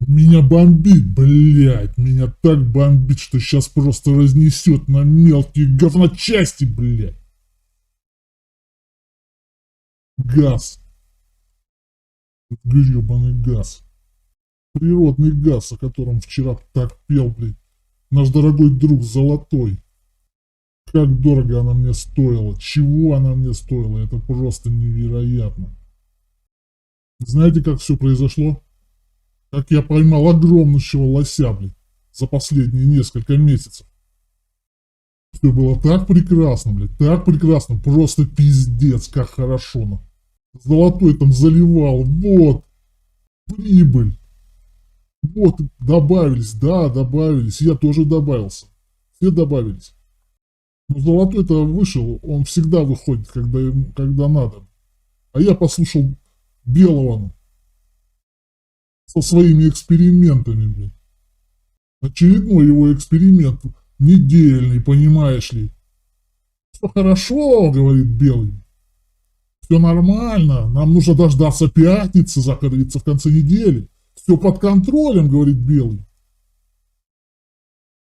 Меня бомбит, блядь, меня так бомбит, что сейчас просто разнесет на мелкие говночасти, блядь. Газ, гребаный газ, природный газ, о котором вчера так пел, блядь, наш дорогой друг Золотой. Как дорого она мне стоила, чего она мне стоила, это просто невероятно. Знаете, как все произошло? Как я поймал огромнейшего лося, блядь, за последние несколько месяцев. Все было так прекрасно, блядь, так прекрасно, просто пиздец, как хорошо, ну. Золотой там заливал, вот, прибыль, вот, добавились, да, добавились, я тоже добавился, все добавились. Но Золотой-то вышел, он всегда выходит, когда надо. А я послушал Белого, ну, со своими экспериментами, блядь. Очередной его эксперимент, недельный, понимаешь ли. Все хорошо, говорит Белый. Все нормально, нам нужно дождаться пятницы, закрыться в конце недели. Все под контролем, говорит Белый.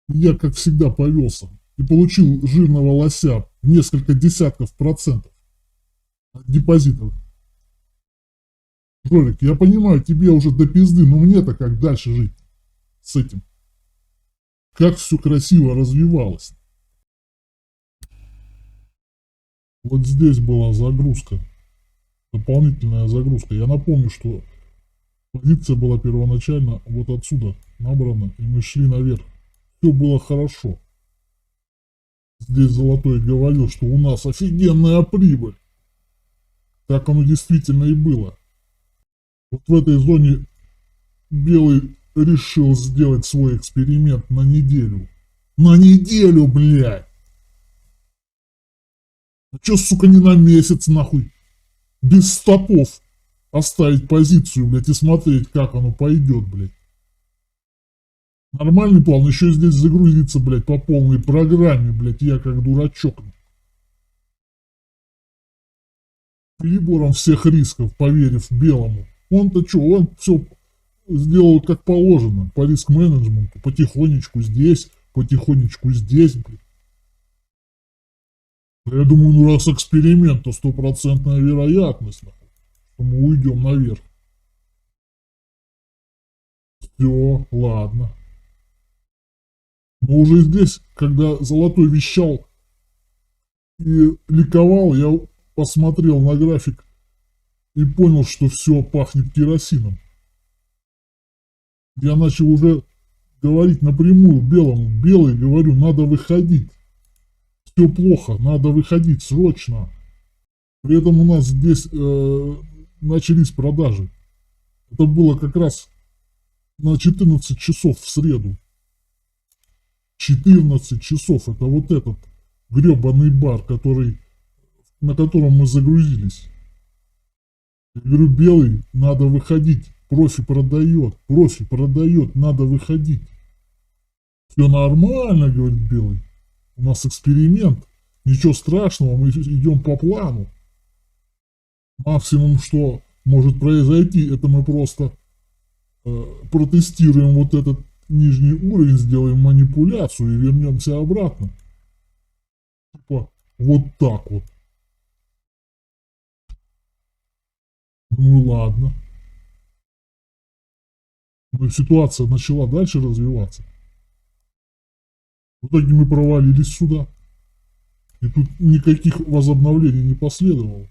Я, как всегда, повелся и получил жирного лося в несколько десятков процентов от депозитов. Жорик, я понимаю, тебе уже до пизды, но мне-то как дальше жить с этим? Как все красиво развивалось. Вот здесь была загрузка, дополнительная загрузка. Я напомню, что позиция была первоначально вот отсюда набрана, и мы шли наверх. Все было хорошо. Здесь Золотой говорил, что у нас офигенная прибыль. Так оно действительно и было. Вот в этой зоне Белый решил сделать свой эксперимент на неделю. На неделю, блядь! А чё, сука, не на месяц, нахуй? Без стопов оставить позицию, блядь, и смотреть, как оно пойдет, блядь. Нормальный план, еще здесь загрузиться, блядь, по полной программе, блядь, я как дурачок. Перебором всех рисков, поверив Белому. Он-то что, он все сделал как положено, по риск-менеджменту, потихонечку здесь, блядь. Я думаю, ну раз эксперимент, то стопроцентная вероятность, нахуй, что мы уйдем наверх. Все, ладно. Но уже здесь, когда Золотой вещал и ликовал, я посмотрел на график и понял, что все пахнет керосином. Я начал уже говорить напрямую Белому. Белый, говорю, надо выходить. Все плохо, надо выходить срочно. При этом у нас здесь начались продажи. Это было как раз на 14 часов в среду. 14 часов, это вот этот гребаный бар, на котором мы загрузились. Я говорю, Белый, надо выходить. Профи продает, надо выходить. Все нормально, говорит Белый. У нас эксперимент. Ничего страшного, мы идем по плану. Максимум, что может произойти, это мы просто протестируем вот этот нижний уровень, сделаем манипуляцию и вернемся обратно. Типа вот так вот. Ну ладно. Но ситуация начала дальше развиваться. В итоге мы провалились сюда. И тут никаких возобновлений не последовало.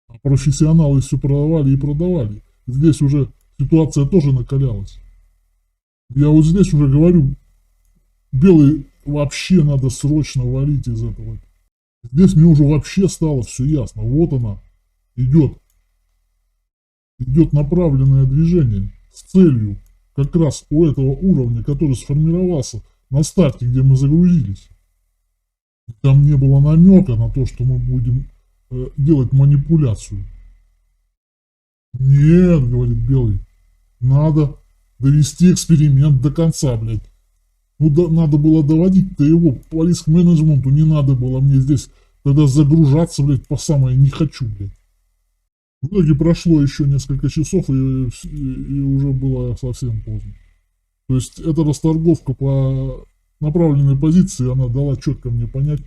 А профессионалы все продавали и продавали. Здесь уже ситуация тоже накалялась. Я вот здесь уже говорю, Белый, вообще надо срочно валить из этого. Здесь мне уже вообще стало все ясно. Вот она идет. Идет направленное движение с целью как раз у этого уровня, который сформировался на старте, где мы загрузились. И там не было намека на то, что мы будем делать манипуляцию. Нет, говорит Белый, надо довести эксперимент до конца, блядь. Ну да, надо было доводить-то его по риск-менеджменту, не надо было мне здесь тогда загружаться, блядь, по самое не хочу, блядь. В итоге прошло еще несколько часов, и уже было совсем поздно. То есть эта расторговка по направленной позиции, она дала четко мне понять,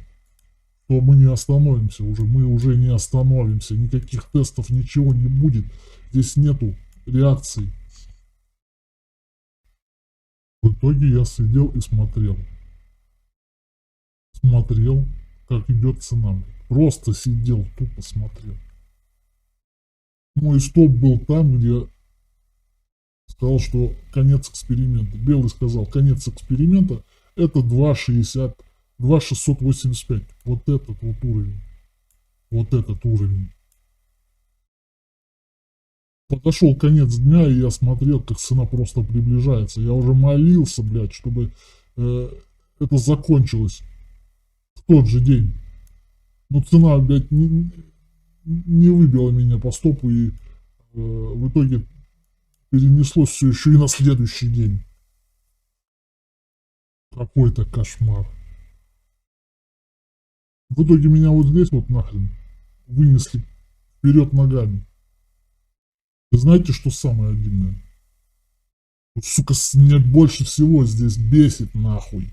что мы не остановимся уже, мы уже не остановимся, никаких тестов, ничего не будет, здесь нету реакции. В итоге я сидел и смотрел, как идет цена, просто сидел, тупо смотрел. Мой стоп был там, где сказал, что конец эксперимента. Белый сказал, конец эксперимента это 2,60, 2,685. Вот этот вот уровень. Вот этот уровень. Подошел конец дня, и я смотрел, как цена просто приближается. Я уже молился, блядь, чтобы это закончилось в тот же день. Но цена, блядь, не выбила меня по стопу, и в итоге перенеслось все еще и на следующий день. Какой-то кошмар. В итоге меня вот здесь вот нахрен вынесли вперед ногами. Вы знаете, что самое обидное? Вот, сука, меня больше всего здесь бесит нахуй.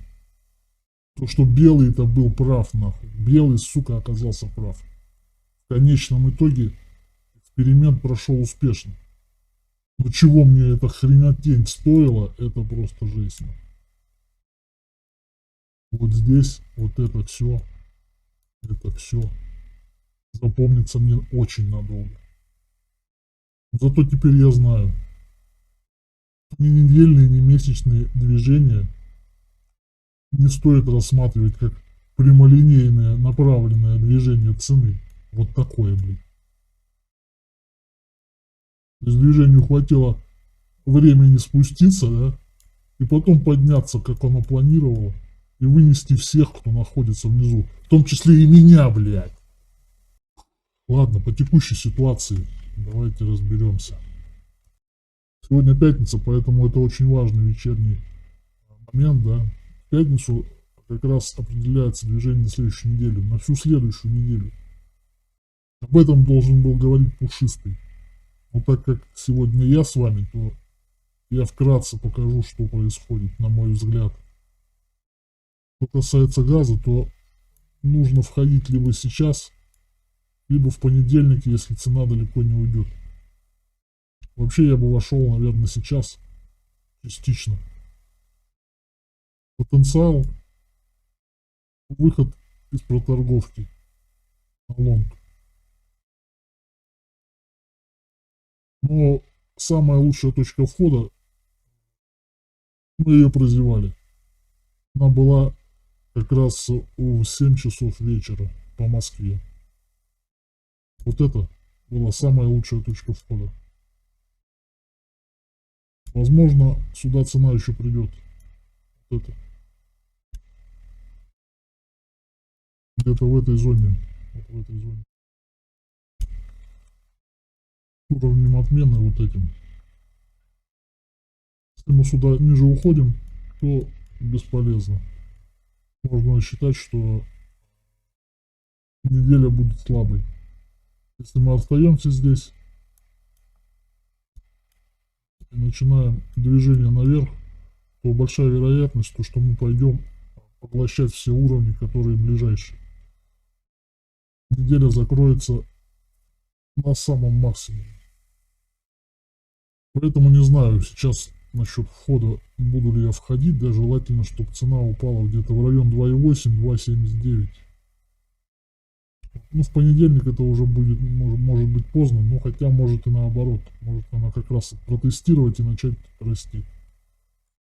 То, что Белый-то был прав нахуй. Белый, сука, оказался прав. В конечном итоге эксперимент прошел успешно. Но чего мне эта хренотень стоила, это просто жесть. Вот здесь вот это все запомнится мне очень надолго. Зато теперь я знаю, ни недельные, ни месячные движения не стоит рассматривать как прямолинейное направленное движение цены. Вот такое, блин. То есть движению хватило времени спуститься, да, и потом подняться, как оно планировало, и вынести всех, кто находится внизу, в том числе и меня, блядь. Ладно, по текущей ситуации давайте разберемся. Сегодня пятница, поэтому это очень важный вечерний момент, да. В пятницу как раз определяется движение на следующую неделю, на всю следующую неделю. Об этом должен был говорить Пушистый. Но так как сегодня я с вами, то я вкратце покажу, что происходит, на мой взгляд. Что касается газа, то нужно входить либо сейчас, либо в понедельник, если цена далеко не уйдет. Вообще я бы вошел, наверное, сейчас, частично. Потенциал, выход из проторговки на лонг. Но самая лучшая точка входа, мы ее прозевали. Она была как раз в 7 часов вечера по Москве. Вот это была самая лучшая точка входа. Возможно, сюда цена еще придет. Вот это. Где-то в этой зоне. Вот в этой зоне. Уровнем отмены вот этим. Если мы сюда ниже уходим, то бесполезно. Можно считать, что неделя будет слабой. Если мы остаемся здесь и начинаем движение наверх, то большая вероятность, что мы пойдем поглощать все уровни, которые ближайшие. Неделя закроется на самом максимуме. Поэтому не знаю сейчас насчет входа, буду ли я входить, да, желательно, чтобы цена упала где-то в район 2,8-2,79. Ну, в понедельник это уже будет, может быть поздно, но хотя может и наоборот. Может она как раз протестировать и начать расти.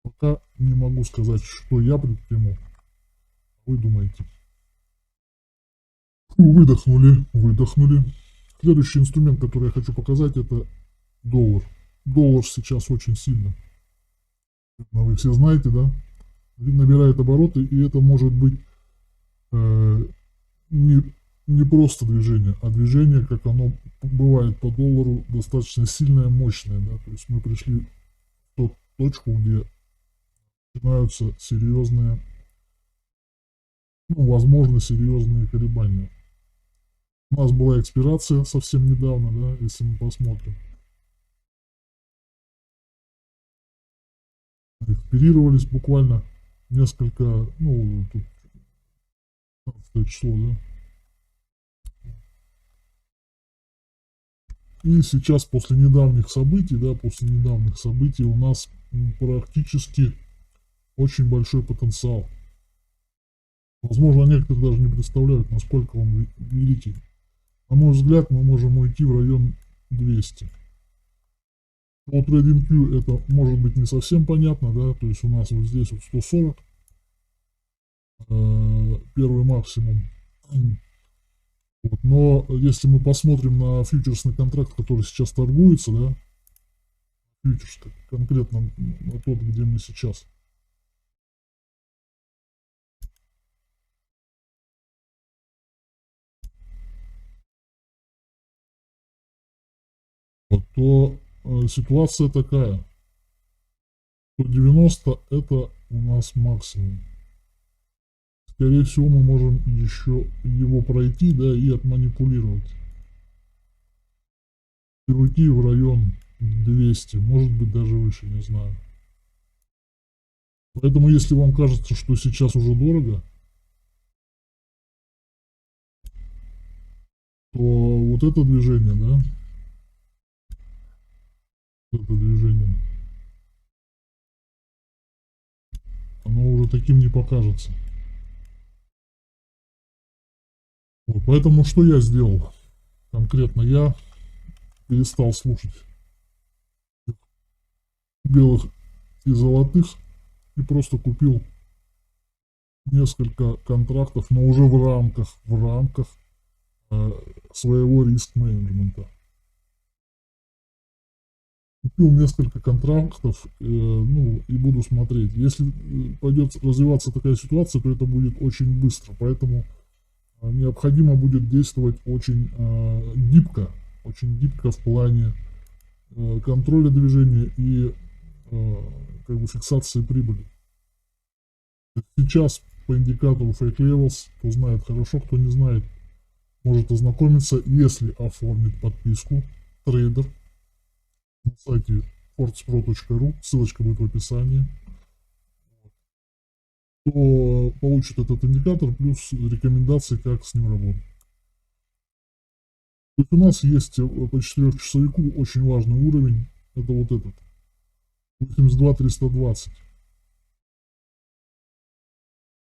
Пока не могу сказать, что я предприму. Вы думаете. Выдохнули. Следующий инструмент, который я хочу показать, это доллар. Доллар сейчас очень сильно. Вы все знаете, да? Набирает обороты, и это может быть не просто движение, а движение, как оно бывает по доллару, достаточно сильное, мощное. Да? То есть мы пришли в ту точку, где начинаются серьезные, возможно, серьезные колебания. У нас была экспирация совсем недавно, да, если мы посмотрим. Экспирировались буквально несколько, ну, тут 15 число, да. И сейчас после недавних событий, да, после недавних событий у нас практически очень большой потенциал. Возможно, некоторые даже не представляют, насколько он великий. На мой взгляд, мы можем уйти в район 200. По TradingView это может быть не совсем понятно, да, то есть у нас вот здесь вот 140, первый максимум. Вот, но если мы посмотрим на фьючерсный контракт, который сейчас торгуется, да, фьючерс конкретно на тот, где мы сейчас, вот, то ситуация такая, 190 это у нас максимум. Скорее всего, мы можем еще его пройти, да, и отманипулировать. И уйти в район 200, может быть даже выше, не знаю. Поэтому, если вам кажется, что сейчас уже дорого, то вот это движение, да, это движение, оно уже таким не покажется. Вот, поэтому что я сделал? Конкретно я перестал слушать белых и золотых и просто купил несколько контрактов, но уже в рамках своего риск-менеджмента. Купил несколько контрактов, ну, и буду смотреть. Если пойдет развиваться такая ситуация, то это будет очень быстро, поэтому необходимо будет действовать очень гибко в плане контроля движения и как бы фиксации прибыли. Сейчас по индикатору Fake Levels, кто знает хорошо, кто не знает, может ознакомиться, если оформит подписку трейдер на сайте fortspro.ru, ссылочка будет в описании, то получит этот индикатор плюс рекомендации, как с ним работать. То есть у нас есть по 4-часовику очень важный уровень, это вот этот, 82 320.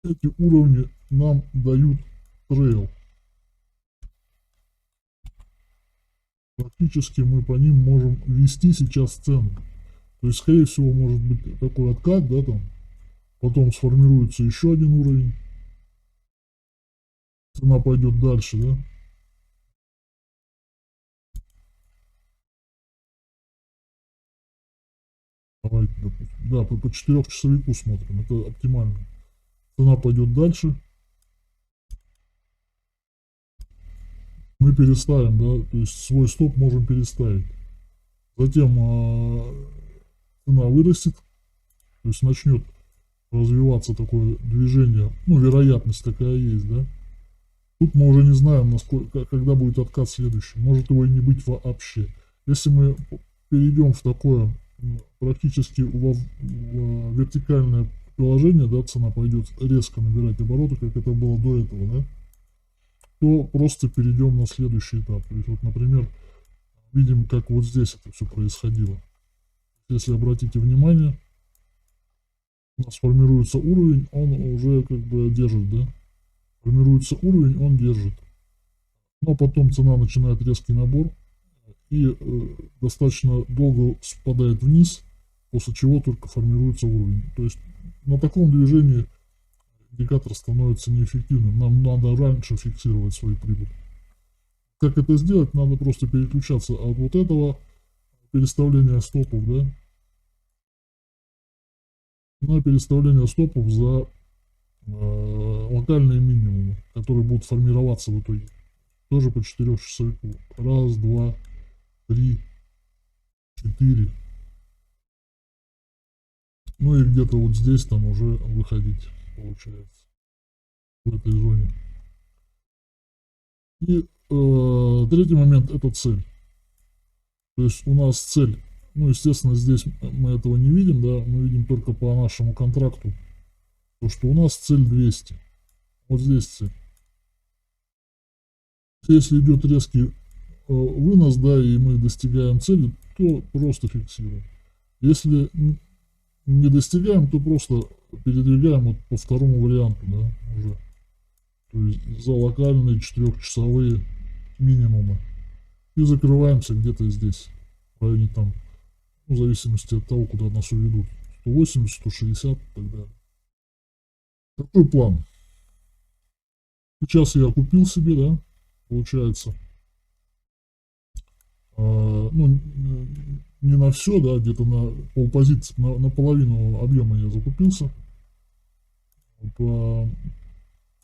Эти уровни нам дают трейл. Практически мы по ним можем ввести сейчас цену. То есть, скорее всего, может быть такой откат, да, там, потом сформируется еще один уровень, цена пойдет дальше, да. Давайте, допустим, да, по 4-часовику смотрим, это оптимально. Цена пойдет дальше, мы переставим, да, то есть свой стоп можем переставить. Затем цена вырастет, то есть начнет развиваться такое движение, ну, вероятность такая есть, да. Тут мы уже не знаем, насколько, когда будет откат следующий, может его и не быть вообще. Если мы перейдем в такое практически в вертикальное положение, да, цена пойдет резко набирать обороты, как это было до этого, да, то просто перейдем на следующий этап. То есть вот, например, видим, как вот здесь это все происходило. Если обратите внимание, у нас формируется уровень, он уже как бы держит, да, формируется уровень, он держит. Но потом цена начинает резкий набор и достаточно долго спадает вниз, после чего только формируется уровень. То есть на таком движении индикатор становится неэффективным. Нам надо раньше фиксировать свою прибыль. Как это сделать? Надо просто переключаться от вот этого переставления стопов, да, на переставление стопов за локальные минимумы, которые будут формироваться в итоге. Тоже по 4-часовику. Раз, два, три, 4. Ну и где-то вот здесь там уже выходить, получается, в этой зоне. И третий момент — это цель. То есть у нас цель, ну, естественно, здесь мы этого не видим, да, мы видим только по нашему контракту, то, что у нас цель 200. Вот здесь цель. Если идет резкий вынос, да, и мы достигаем цели, то просто фиксируем. Если не достигаем, то просто передвигаем вот по второму варианту, да, уже. То есть за локальные 4-часовые минимумы. И закрываемся где-то здесь, в районе там, ну, в зависимости от того, куда нас уведут. 180, 160 и так далее. Какой план? Сейчас я купил себе, да, получается, ну, не на все, да, где-то на полпозиции, на половину объема я закупился,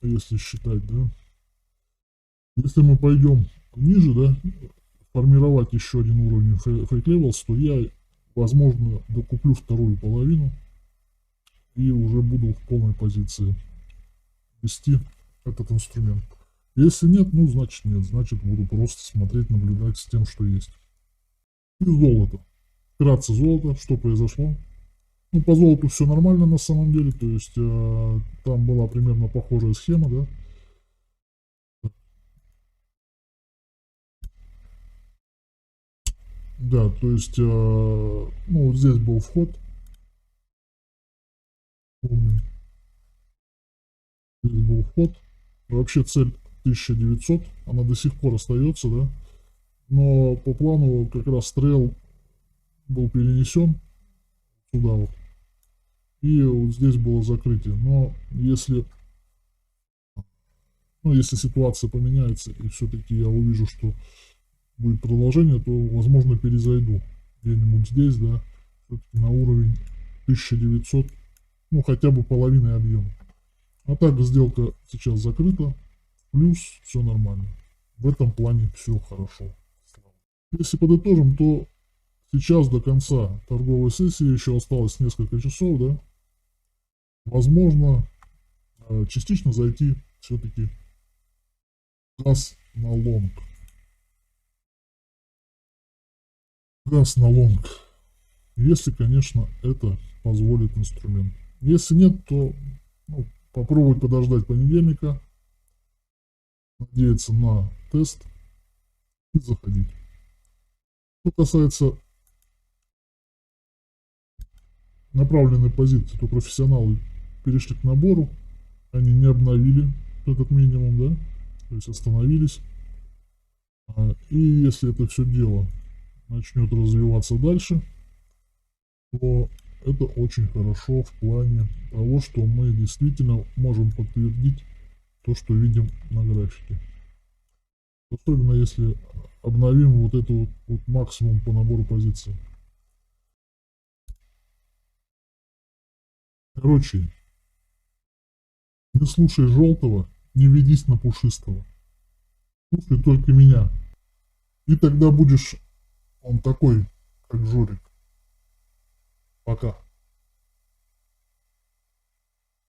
если считать, да. Если мы пойдем ниже, да, формировать еще один уровень Fake Levels, то я, возможно, докуплю вторую половину и уже буду в полной позиции вести этот инструмент. Если нет, ну, значит нет, значит буду просто смотреть, наблюдать с тем, что есть. И золото. Вкратце золото, что произошло. Ну, по золоту все нормально на самом деле, то есть там была примерно похожая схема, да. Да, то есть, ну, вот здесь был вход. Помним. Здесь был вход. Вообще цель 1900, она до сих пор остается, да. Но по плану как раз трейл был перенесен сюда вот. И вот здесь было закрытие. Но если, ну, если ситуация поменяется и все-таки я увижу, что будет продолжение, то, возможно, перезайду где-нибудь здесь, да, все-таки на уровень 1900, ну, хотя бы половиной объема. А так сделка сейчас закрыта, плюс все нормально. В этом плане все хорошо. Если подытожим, то сейчас до конца торговой сессии еще осталось несколько часов, да. Возможно, частично зайти все-таки газ на лонг. Газ на лонг. Если, конечно, это позволит инструмент. Если нет, то, ну, попробовать подождать понедельника, надеяться на тест и заходить. Что касается направленной позиции, то профессионалы перешли к набору, они не обновили этот минимум, да, то есть остановились. И если это все дело начнет развиваться дальше, то это очень хорошо в плане того, что мы действительно можем подтвердить то, что видим на графике. Особенно если обновим вот это вот максимум по набору позиций. Короче, не слушай желтого, не ведись на пушистого. Слушай только меня. И тогда будешь он такой, как Жорик. Пока.